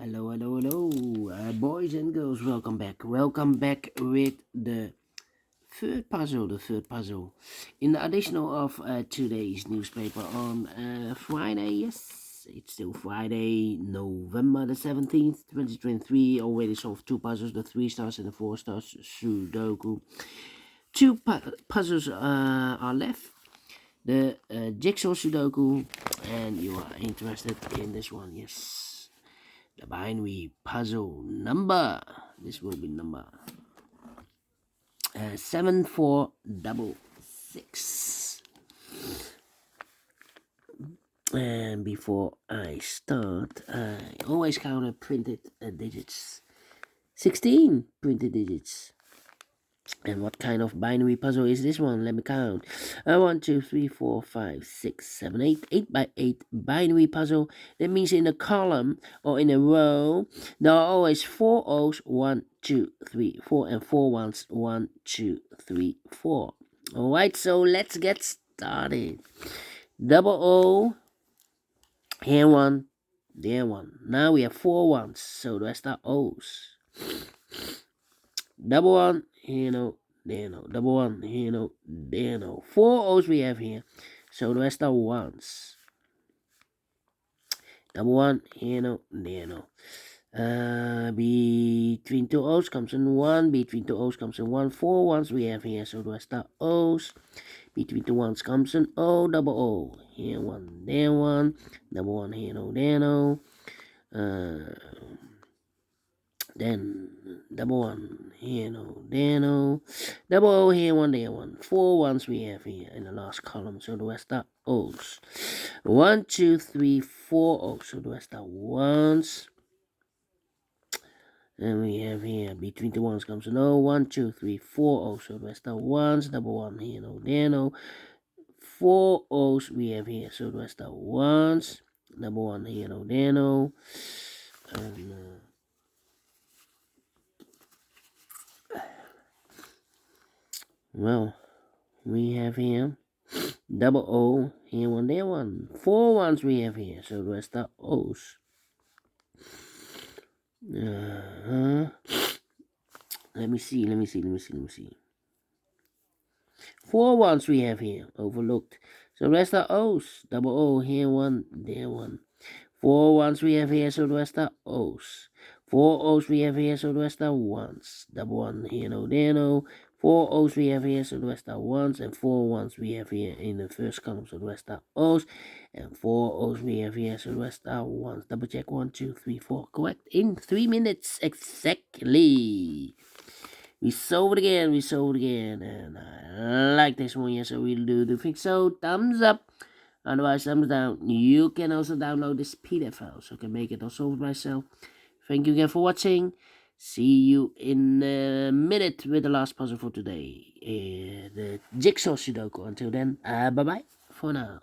Hello, hello, hello, boys and girls. Welcome back. Welcome back with the third puzzle. The third puzzle in the additional of today's newspaper on Friday. Yes, it's still Friday, November the 17th, 2023. Already solved two puzzles: the 3 stars and the 4 stars Sudoku. Two puzzles are left. The jigsaw Sudoku, and you are interested in this one. Yes. The binary puzzle number. This will be number 7466. And before I start, I always count printed digits. 16 printed digits. And what kind of binary puzzle is this one? Let me count. 1, 2, 3, 4, 5, 6, 7, 8. 8 by 8 binary puzzle. That means in a column or in a row, there are always 4 O's. 1, 2, 3, 4, and 4 ones. 1, 2, 3, 4. Alright, so let's get started. Double O. Here one. There one. Now we have 4 ones. So the rest are O's. Double one, here no, there no. Double one, here no, there no. 4 O's we have here. So the rest are ones. Double one, here no, there no. Between 2 O's comes in 1. Between 2 O's comes in 1. 4 ones we have here. So the rest are O's. Between 2 ones comes an O, double O. Here one, there one. Double one, here no, there no. Then double one, here no, there no. Double O, here one, there one. 4 ones we have here in the last column, so the rest are O's. 1, 2, 3, 4 O's, so the rest are ones. And we have here between the ones comes an O. 1, 2, 3, 4 O's, so the rest are ones. Double one, here no, there no. 4 O's we have here, so the rest are ones. Double one, here no, there no. And well, we have here double O, here one, there one. 4 ones we have here, so the rest are O's. Let me see. 4 ones we have here, overlooked. So the rest are O's. Double O, here one, there one. 4 ones we have here, so the rest are O's. 4 O's we have here, so the rest are ones. Double one, here no, there no. 4 O's we have here, so the rest are ones. And 4 ones we have here in the first column, so the rest are O's. And 4 O's we have here, so the rest are ones. Double check 1, 2, 3, 4. Correct in 3 minutes exactly. We solved again, and I like this one, yes, so we'll do the fix. So thumbs up. Otherwise, thumbs down. You can also download this PDF file, so I can make it or solve it myself. Thank you again for watching. See you in a minute with the last puzzle for today. The jigsaw Sudoku. Until then, bye-bye for now.